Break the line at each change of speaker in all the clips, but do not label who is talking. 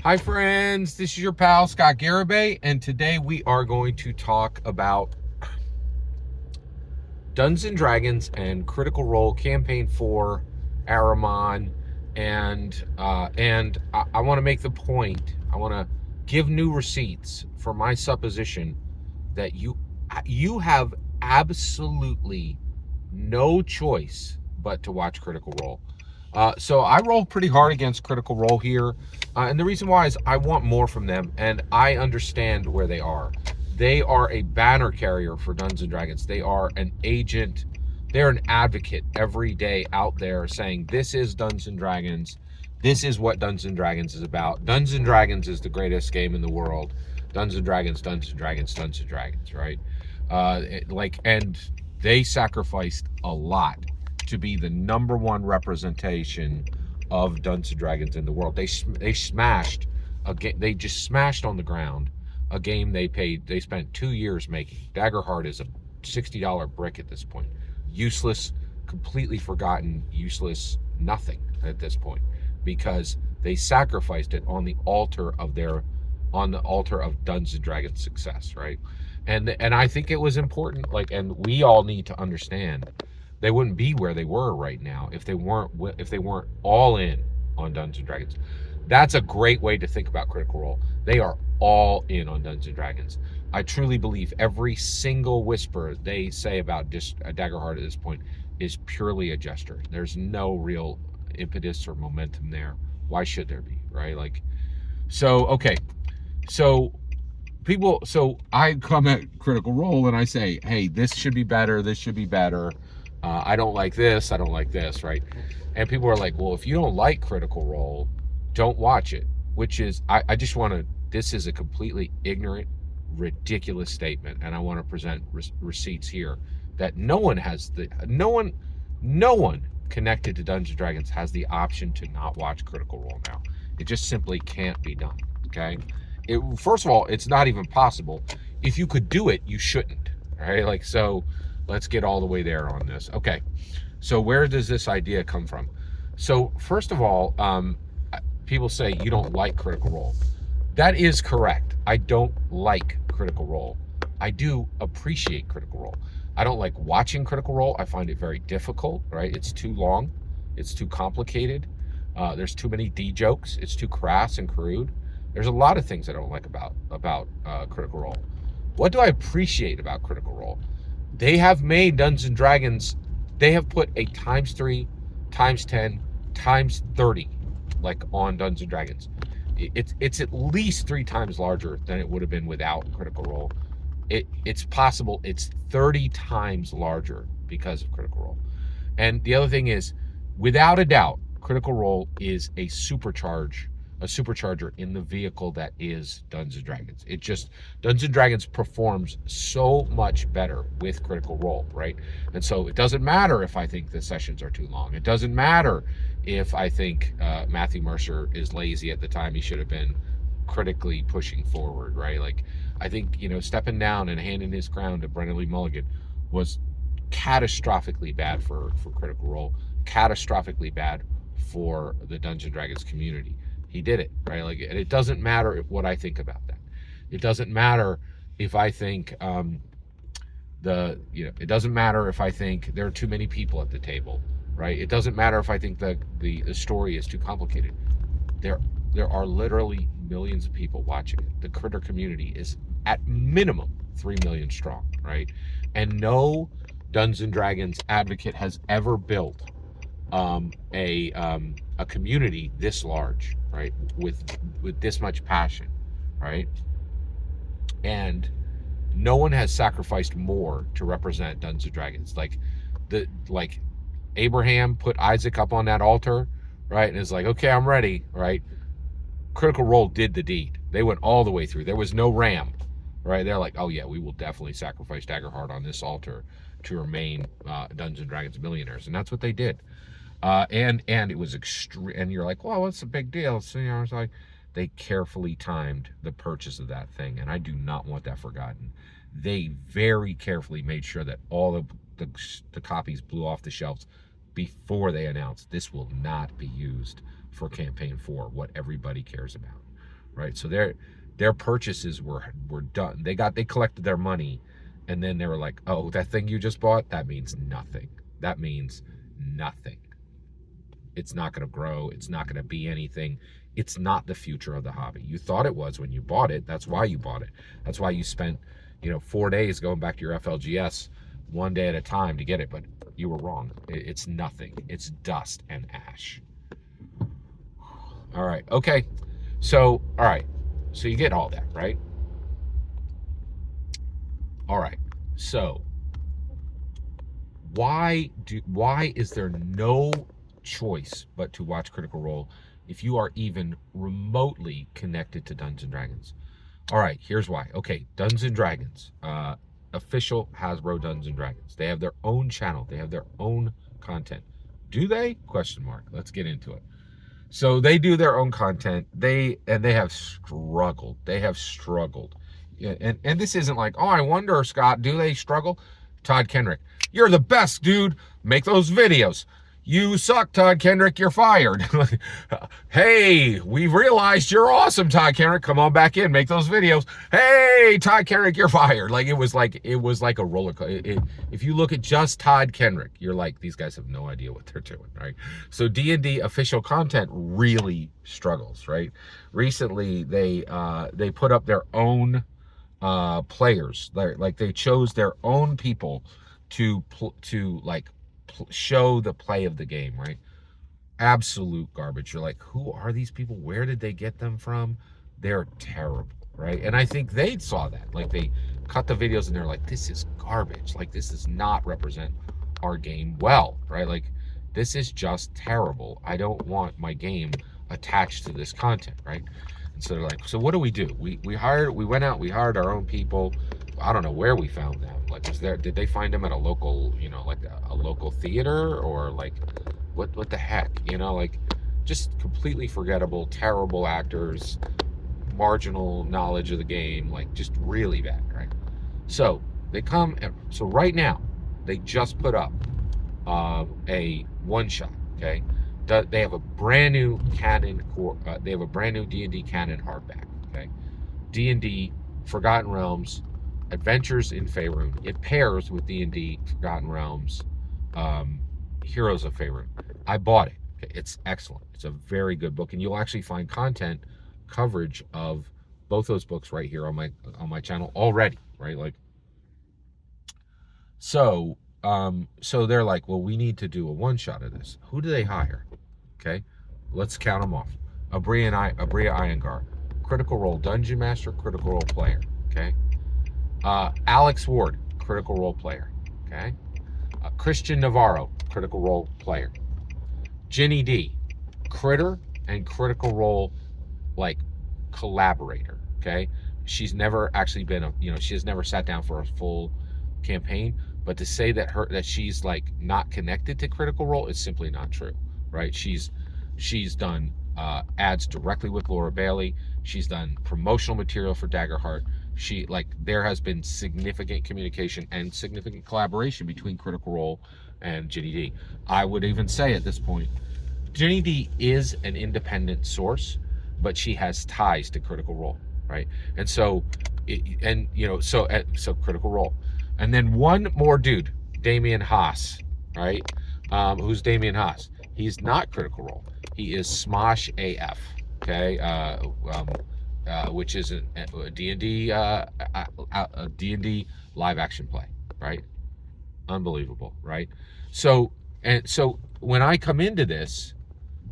Hi friends, this is your pal Scott Garibay, and today we are going to talk about Dungeons and Dragons and Critical Role Campaign 4 Aramon, and I want to make the point. I want to give new receipts for my supposition that you have absolutely no choice but to watch Critical Role. So I roll pretty hard against Critical Role here, and the reason why is I want more from them, and I understand where they are. They are a banner carrier for Dungeons and Dragons. They are an agent. They're an advocate every day out there saying, this is Dungeons and Dragons. This is what Dungeons and Dragons is about. Dungeons and Dragons is the greatest game in the world. Dungeons and Dragons, Dungeons and Dragons, Dungeons and Dragons, right? And they sacrificed a lot to be the number one representation of Dungeons and Dragons in the world. They smashed a game. They just smashed on the ground a game they spent 2 years making. Daggerheart is a $60 brick at this point. Useless, completely forgotten, useless, nothing at this point, because they sacrificed it on the altar of Dungeons and Dragons success, right? And I think it was important, and we all need to understand they wouldn't be where they were right now if they weren't all in on Dungeons and Dragons. That's a great way to think about Critical Role. They are all in on Dungeons and Dragons. I truly believe every single whisper they say about Daggerheart at this point is purely a gesture. There's no real impetus or momentum there. Why should there be, right? So I come at Critical Role and I say, hey, this should be better. This should be better. I don't like this. I don't like this, right? And people are like, well, if you don't like Critical Role, don't watch it. Which is, I just want to, this is a completely ignorant, ridiculous statement. And I want to present receipts here that no one connected to Dungeons and Dragons has the option to not watch Critical Role now. It just simply can't be done, okay? First of all, it's not even possible. If you could do it, you shouldn't, right? So let's get all the way there on this. Okay, so where does this idea come from? So first of all, people say you don't like Critical Role. That is correct. I don't like Critical Role. I do appreciate Critical Role. I don't like watching Critical Role. I find it very difficult, right? It's too long. It's too complicated. There's too many D jokes. It's too crass and crude. There's a lot of things I don't like about Critical Role. What do I appreciate about Critical Role? They have made Dungeons and Dragons, they have put a ×3, ×10, ×30, on Dungeons and Dragons. It's at least 3 times larger than it would have been without Critical Role. It's possible it's 30 times larger because of Critical Role. And the other thing is, without a doubt, Critical Role is a supercharger in the vehicle that is Dungeons and Dragons. Dungeons and Dragons performs so much better with Critical Role, right? And so it doesn't matter if I think the sessions are too long. It doesn't matter if I think Matthew Mercer is lazy at the time he should have been critically pushing forward, right? I think, stepping down and handing his crown to Brennan Lee Mulligan was catastrophically bad for Critical Role, catastrophically bad for the Dungeons and Dragons community. He did it, right? And it doesn't matter what I think about that. It doesn't matter if I think it doesn't matter if I think there are too many people at the table, right? It doesn't matter if I think the story is too complicated. There are literally millions of people watching it. The critter community is at minimum 3 million strong, right? And no Dungeons and Dragons advocate has ever built a community this large, right, with this much passion, right? And no one has sacrificed more to represent Dungeons and Dragons. Abraham put Isaac up on that altar, right, and is like, okay, I'm ready, right? Critical Role did the deed. They went all the way through. There was no ram, right? They're like, oh yeah, we will definitely sacrifice Daggerheart on this altar to remain Dungeons and Dragons millionaires, and that's what they did. And it was extreme. And you're like, well, what's the big deal? So, I was like, they carefully timed the purchase of that thing, and I do not want that forgotten. They very carefully made sure that all the copies blew off the shelves before they announced this will not be used for Campaign 4, what everybody cares about, right? So their purchases were done. They collected their money, and then they were like, oh, that thing you just bought, that means nothing. That means nothing. It's not going to grow. It's not going to be anything. It's not the future of the hobby. You thought it was when you bought it. That's why you bought it. That's why you spent, 4 days going back to your FLGS one day at a time to get it. But you were wrong. It's nothing. It's dust and ash. All right. Okay. So, all right. So you get all that, right? All right. So why is there no choice but to watch Critical Role if you are even remotely connected to Dungeons & Dragons? All right, here's why. Okay, Dungeons & Dragons, official Hasbro Dungeons & Dragons. They have their own channel. They have their own content. Do they? Question mark. Let's get into it. So they do their own content. They have struggled. They have struggled. And this isn't like, oh, I wonder, Scott, do they struggle? Todd Kenrick, you're the best, dude. Make those videos. You suck, Todd Kenrick. You're fired. Hey, we've realized you're awesome, Todd Kenrick. Come on back in. Make those videos. Hey, Todd Kenrick, you're fired. Like it was like a roller coaster. If you look at just Todd Kenrick, you're like, these guys have no idea what they're doing, right? So D&D official content really struggles, right? Recently, they put up their own players. Like they chose their own people to show the play of the game, right? Absolute garbage. You're like, who are these people? Where did they get them from? They're terrible, right? And I think they saw that. Like they cut the videos and they're like, this is garbage. Like this does not represent our game well, right? Like this is just terrible. I don't want my game attached to this content, right? And so they're like, so what do? We went out, we hired our own people. I don't know where we found them. Like, did they find them at a local, like a local theater, or like, what the heck, like, just completely forgettable, terrible actors, marginal knowledge of the game, like just really bad, right? So they come, so right now, they just put up a one shot, okay? They have a brand new canon, they have a brand new D&D canon hardback, okay? D&D Forgotten Realms, Adventures in Faerun. It pairs with D&D Forgotten Realms, Heroes of Faerun. I bought it. Okay? It's excellent. It's a very good book, and you'll actually find content coverage of both those books right here on my channel already, right? Like, so they're like, well, we need to do a one shot of this. Who do they hire? Okay, let's count them off. Abria Iyengar, Critical Role Dungeon Master, Critical Role player. Okay. Alex Ward, Critical Role player. Okay. Christian Navarro, Critical Role player. Ginny D, Critter and Critical Role like collaborator. Okay. She's never actually been she has never sat down for a full campaign, but to say that she's like not connected to Critical Role is simply not true, right? She's done ads directly with Laura Bailey. She's done promotional material for Daggerheart. There has been significant communication and significant collaboration between Critical Role and Ginny D. I would even say at this point, Ginny D is an independent source, but she has ties to Critical Role, right? And so, so Critical Role, and then one more dude, Damian Haas, right? Who's Damian Haas? He's not Critical Role. He is Smosh AF, okay? Which is a D&D live action play, right? Unbelievable, right? So when I come into this,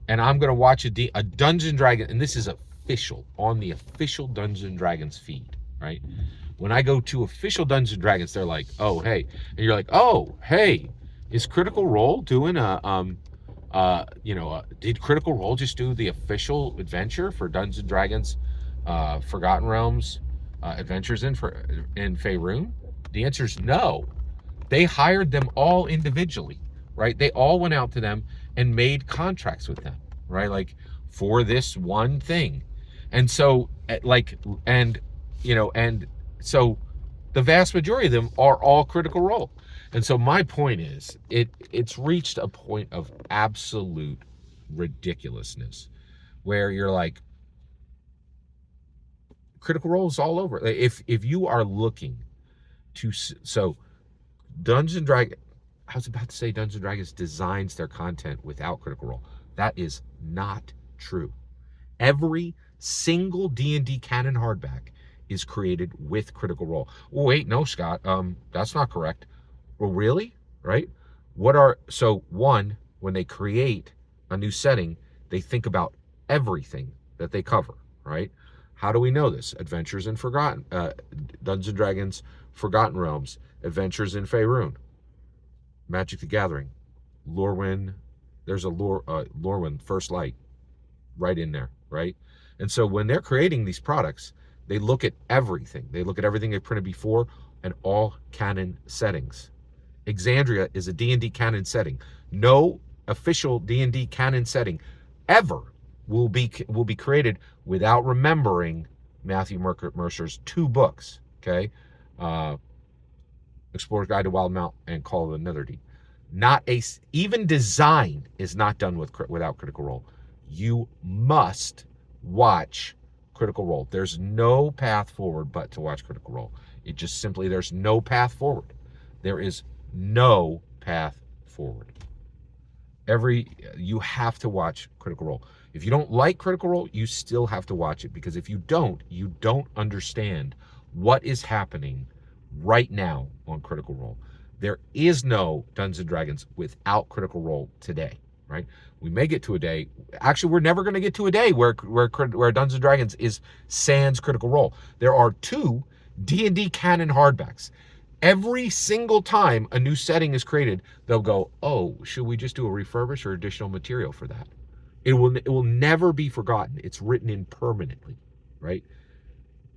and I'm gonna watch a Dungeons & Dragons, and this is official on the official Dungeons & Dragons feed, right? When I go to official Dungeons & Dragons, they're like, oh hey, and you're like, oh hey, is Critical Role doing did Critical Role just do the official adventure for Dungeons & Dragons Forgotten Realms Adventures in Faerun? The answer is no. They hired them all individually, right? They all went out to them and made contracts with them, right? Like for this one thing. And so so the vast majority of them are all Critical Role. And so my point is, it's reached a point of absolute ridiculousness where you're like, Critical Role is all over. If you are looking to, so Dungeons and Dragons, I was about to say Dungeons and Dragons designs their content without Critical Role. That is not true. Every single D&D canon hardback is created with Critical Role. Oh, wait, no, Scott, that's not correct. Well, really? Right? One, when they create a new setting, they think about everything that they cover, right? How do we know this? Adventures in Dungeons and Dragons, Forgotten Realms, Adventures in Faerun, Magic the Gathering, Lorwyn. There's a Lorwyn First Light right in there, right? And so when they're creating these products, they look at everything. They look at everything they've printed before and all canon settings. Exandria is a D&D canon setting. No official D&D canon setting ever will be created without remembering Matthew Mercer's 2 books, okay? Explorer's Guide to Wildemount and Call of the Netherdeep. Even design is not done without Critical Role. You must watch Critical Role. There's no path forward but to watch Critical Role. It just simply, there's no path forward. There is no path forward. You have to watch Critical Role. If you don't like Critical Role, you still have to watch it, because if you don't understand what is happening right now on Critical Role. There is no Dungeons and Dragons without Critical Role today, right? We may get to a day, actually we're never going to get to a day where Dungeons and Dragons is sans Critical Role. There are 2 D&D canon hardbacks. Every single time a new setting is created, they'll go, oh, should we just do a refurbish or additional material for that? It will never be forgotten. It's written in permanently, right?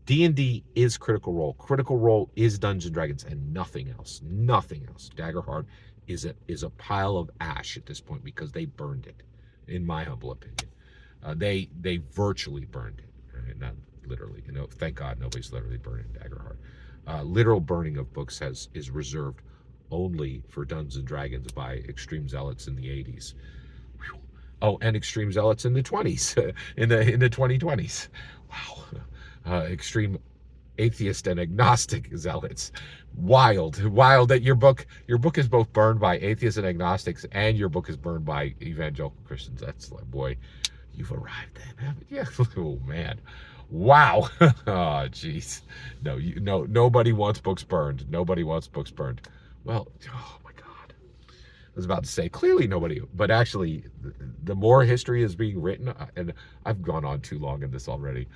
D&D is Critical Role. Critical Role is Dungeons and Dragons and nothing else. Nothing else. Daggerheart is a pile of ash at this point because they burned it, in my humble opinion. They virtually burned it, right? Not literally. Thank God nobody's literally burning Daggerheart. Literal burning of books is reserved only for Dungeons and Dragons by extreme zealots in the 80s. Whew. Oh, and extreme zealots in the 20s, in the 2020s. Wow. Extreme atheist and agnostic zealots. Wild that your book is both burned by atheists and agnostics, and your book is burned by evangelical Christians. That's like, boy, you've arrived then, haven't you? Oh man, wow. Oh jeez, no, nobody wants books burned. Nobody wants books burned. Well, oh my God, I was about to say clearly nobody, but actually, the more history is being written, and I've gone on too long in this already.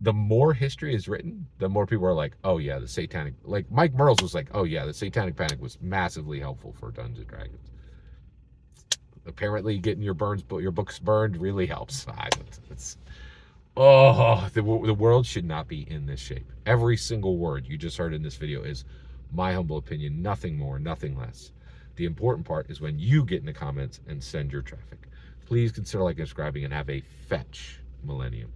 The more history is written, the more people are like, oh yeah, the satanic, like Mike Merles was like, oh yeah, the satanic panic was massively helpful for Dungeons and Dragons. Apparently getting your books burned really helps. The world should not be in this shape. Every single word you just heard in this video is my humble opinion, nothing more, nothing less. The important part is when you get in the comments and send your traffic. Please consider liking and subscribing, and have a fetch millennium.